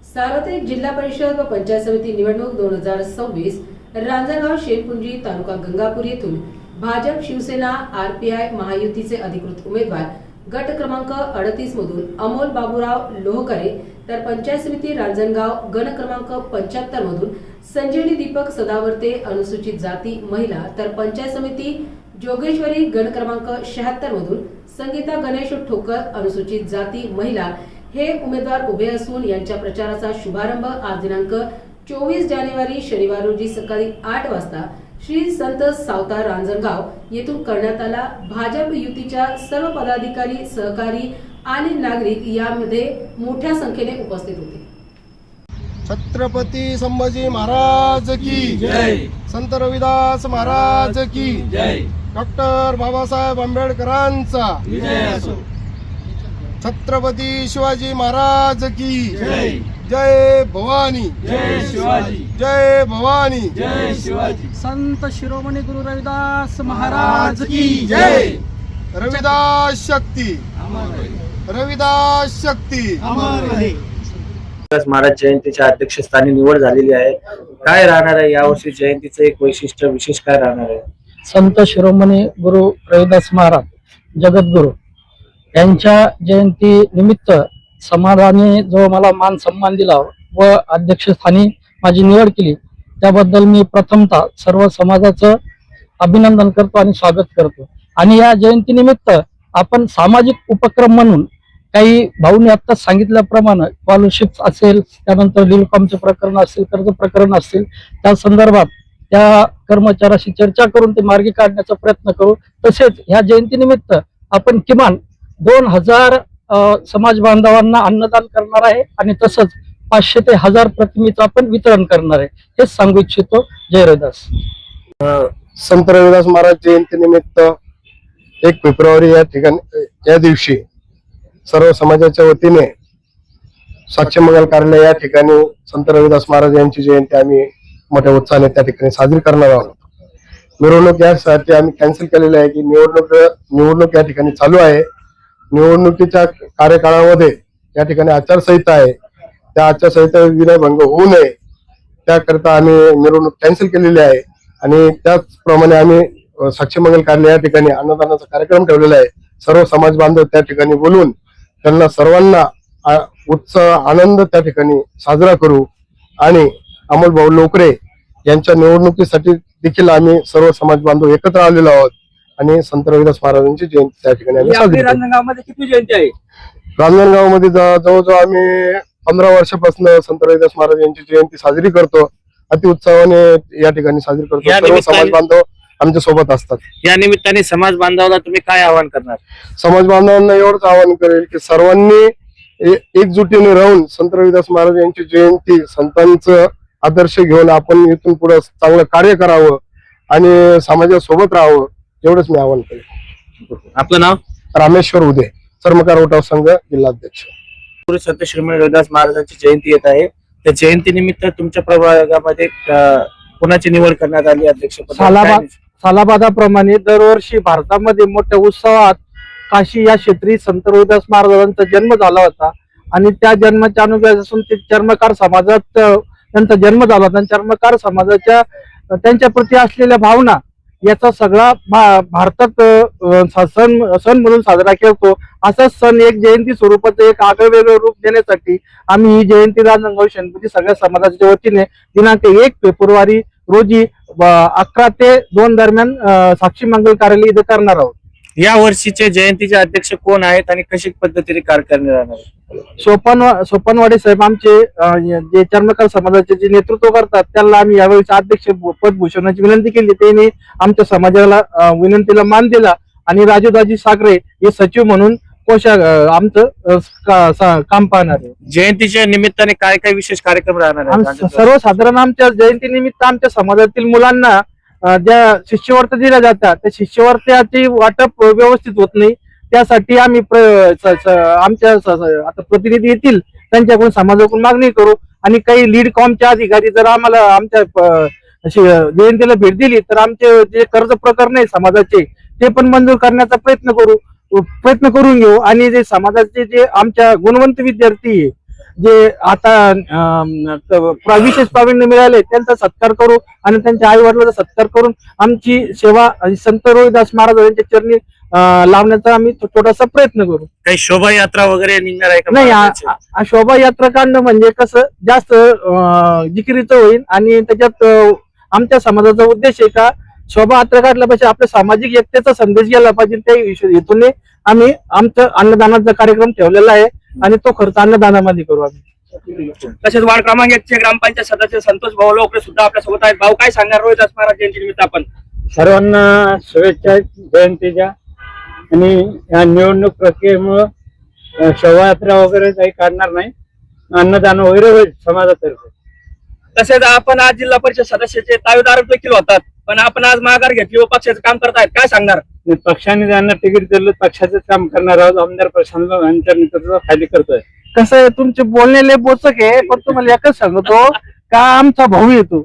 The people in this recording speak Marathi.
सार्वत्रिक जिल्हा परिषद व पंचायत समिती निवडणूक 2026 रांजणगाव शेरपुंजी तालुका गंगापूर येथून भाजप शिवसेना आरपीआय महायुतीचे अधिकृत उमेदवार गट क्रमांक 38 मधून अमोल बाबूराव लोहकरे तर पंचायत समिती रांजणगाव गण क्रमांक 75 मधून संजीवनी दीपक सदावर्ते अनुसूचित जाती महिला तर पंचायत समिती जोगेश्वरी गण क्रमांक 76 मधून संगीता गणेश ठोकर अनुसूचित जाती महिला हे उमेदवार उभे असून यांच्या प्रचाराचा शुभारंभ आज दिनांक 24 जानेवारी शनिवार रोजी सकाळी 8 वाजता श्री संत सावता रांजणगाव येथून करण्यात आला। भाजप युतीच्या सर्व पदाधिकारी सहकारी आणि नागरिक यामध्ये मोठ्या संख्येने उपस्थित होते। छत्रपती संभाजी महाराज की जय, संत रविदास महाराज की जय, डॉक्टर बाबासाहेब आंबेडकरांचा विजय असो। छत्रपती शिवाजी महाराज की जय, जय भवानी, जय शिवाजी, जय भवानी, जय शिवाजी। संत शिरोमणी गुरु रविदास महाराज की जय। रविदास शक्ती, अमर रहे, रविदास शक्ती अमर रहे। रविदास महाराज जयंतीच्या अध्यक्षस्थानी निवड झालेली आहे। काय राहणार आहे यावर्षी जयंतीचं एक वैशिष्ट्य विशेष काय राहणार आहे? संत शिरोमणी गुरु रविदास महाराज जगद्गुरु यांच्या जयंती निमित्त समाजाने जो मला मान सन्मान दिला व अध्यक्षस्थानी माझी निवड केली त्याबद्दल मी प्रथमतः सर्व समाजाचं अभिनंदन करतो आणि स्वागत करतो। आणि या जयंती निमित्त आपण सामाजिक उपक्रम म्हणून काही भाऊंनी आत्ताच सांगितल्याप्रमाणे स्कॉलरशिप असेल, त्यानंतर लिलकॉमचे प्रकरण असेल, कर्ज प्रकरण असेल, त्या संदर्भात त्या कर्मचाऱ्याशी चर्चा करून ते मार्गी काढण्याचा प्रयत्न करू। तसेच ह्या जयंतीनिमित्त आपण किमान 2000 समाज बांधवांना अन्नदान करणार आहे आणि तसंच 500 ते 1000 प्रतिमेचं आपण वितरण करणार आहे, हेच सांगू इच्छितो। जय रविदास। संत रविदास महाराज जयंती निमित्त 1 फेब्रुवारी या ठिकाणी या दिवशी सर्व समाजाच्या वतीने साक्षीमंगल कार्यालय या ठिकाणी संत रविदास महाराज यांची जयंती आम्ही मोठ्या उत्साहाने त्या ठिकाणी साजरी करणार आहोत। मिरवणूक यासाठी आम्ही कॅन्सल केलेली आहे की निवडणूक या ठिकाणी चालू आहे। निवडणुकीच्या कार्यकाळामध्ये या ठिकाणी आचारसंहिता आहे, त्या आचारसंहिता विनाभंग होऊ नये त्याकरिता आम्ही मिरवणूक कॅन्सल केलेली आहे। आणि त्याचप्रमाणे आम्ही साक्षीमंगल कार्यालय या ठिकाणी अन्नदानाचा कार्यक्रम ठेवलेला आहे। सर्व समाज बांधव त्या ठिकाणी बोलून त्यांना सर्वांना उत्साह आनंद त्या ठिकाणी साजरा करू आणि अमोल भाऊ लोकरे यांच्या निवडणुकीसाठी देखील आम्ही सर्व समाज बांधव एकत्र आलेलो आहोत आणि संत रविदास महाराजांची जयंती त्या ठिकाणी आम्ही साजरी करतो। रांजणगावमध्ये किती जयंती आहे? रांजणगावमध्ये जवळजवळ आम्ही 15 वर्षापासून संत रविदास महाराज यांची जयंती साजरी करतो। अति उत्साहाने या ठिकाणी साजरी करतो। सर्व समाज बांधव आमच्या सोबत असतात। या निमित्ताने समाज बांधवांना तुम्ही काय आवाहन करणार? समाज बांधवांना एवढंच आवाहन करेल की सर्वांनी एकजुटीने राहून संत रविदास महाराज यांची जयंती संतांचं आदर्श घेऊन आपण इथून पुढे चांगलं कार्य करावं आणि समाजासोबत राहावं एवढंच मी आवाहन करेल। आपलं नाव? रामेश्वर उदे, चर्मकार उठाव संघ जिल्हाध्यक्ष। संत श्रीमंत रविदास महाराजांची जयंती येत आहे, त्या जयंती निमित्त तुमच्या प्रभागामध्ये कोणाची निवड करण्यात आली अध्यक्ष? सालाबादाप्रमाणे दरवर्षी भारतामध्ये मोठ्या उत्सवात काशी या क्षेत्री संत रविदास महाराजांचा जन्म झाला होता आणि त्या जन्माच्या अनुषंगाने ते चर्मकार समाजात त्यांचा जन्म झाला होता। चर्मकार समाजाच्या त्यांच्या प्रती असलेल्या भावना याचा सगळा भारतात सण म्हणून साजरा करतो। असाच सण एक जयंती स्वरूपाचं एक आगळं वेगळं रूप देण्यासाठी आम्ही ही जयंती रांजणगाव शेरपुंजी सगळ्या समाजाच्या वतीने दिनांक 1 फेब्रुवारी रोजी 11 ते 2 दरम्यान साक्षी मंगल कार्यालय इथे करणार आहोत। या वर्षीचे जयंतीचे अध्यक्ष कोण आहेत आणि कशी पद्धतीने कार्य करण्यात येणार आहे? सोपनवाडे साहेब आमचे जे चर्मकार समाजाचे जे नेतृत्व करतात त्यांना आम्ही यावेळी अध्यक्ष पद भूषणाची विनंती केली। त्यांनी आमच्या समाजाला विनंतीला मान दिला आणि राजूदाजी सागरे हे सचिव म्हणून आमचं काम पाहणार आहे। जयंतीच्या निमित्ताने काय काय विशेष कार्यक्रम राहणार आहे? सर्वसाधारण आमच्या जयंती निमित्त आमच्या समाजातील मुलांना ज्या शिष्यवृत्त्या दिल्या जातात त्या शिष्यवृत्त्याची वाटप व्यवस्थित होत नाही, त्यासाठी आम्ही आमच्या आता प्रतिनिधी येतील त्यांच्याकडून समाजाकडून मागणी करू आणि काही लीड कॉमचे अधिकारी जर आम्हाला आमच्या जयंतीला भेट दिली तर आमचे जे कर्ज प्रकरण आहे समाजाचे ते पण मंजूर करण्याचा प्रयत्न करून घेऊ आणि जे समाजाचे जे आमच्या गुणवंत विद्यार्थी जे आता विशेष प्रावीण्य मिळाले त्यांचा सत्कार करू आणि त्यांच्या आई वडिलांचा सत्कार करून आमची सेवा संत रोहिदास महाराज यांच्या चरणी लावण्याचा आम्ही छोटासा प्रयत्न करू. काही शोभायात्रा वगैरे निघणार आहे का नाही, महाराजांची? शोभायात्रा काढणं म्हणजे कसं जास्त जिकिरीचं होईल आणि त्याच्यात आमच्या समाजाचा उद्देश आहे का शोभायात्रा काढल्यापेक्षा आपल्या सामाजिक एकतेचा संदेश गेला पाहिजे. त्या हेतूने आम्ही आमचं अन्नदानाचा कार्यक्रम ठेवलेला आहे आणि तो खर्च अन्नदानामध्ये करू आम्ही. तसेच वार्ड क्रमांक 1 चे ग्रामपंचायत सदस्य संतोष भाऊ लोकरे सुद्धा आपल्या सोबत आहेत. भाऊ, काय सांगणार रोहिदास महाराज जयंती निमित्त आपण? सर्वांना शुभेच्छा जयंतीच्या. आणि या निवडणूक प्रक्रियेमुळं शोभायात्रा वगैरे काही काढणार नाही, अन्नदान वगैरे होईल समाजातर्फे. तसेच आपण आज जिल्हा परिषद सदस्याचे दावेदार देखील होतात, पण आपण आज माघार घेतली व पक्षाचं काम करतायत, काय सांगणार? आणि पक्षाने त्यांना तिकीट दिलं, पक्षाचंच काम करणार आहोत. आमदार प्रशांत यांच्या नेतृत्वाखाली करतोय. कसं आहे तुमचे बोललेले बोचक आहे, पण तुम्हाला एकच सांगतो का आमचा भाऊ येतो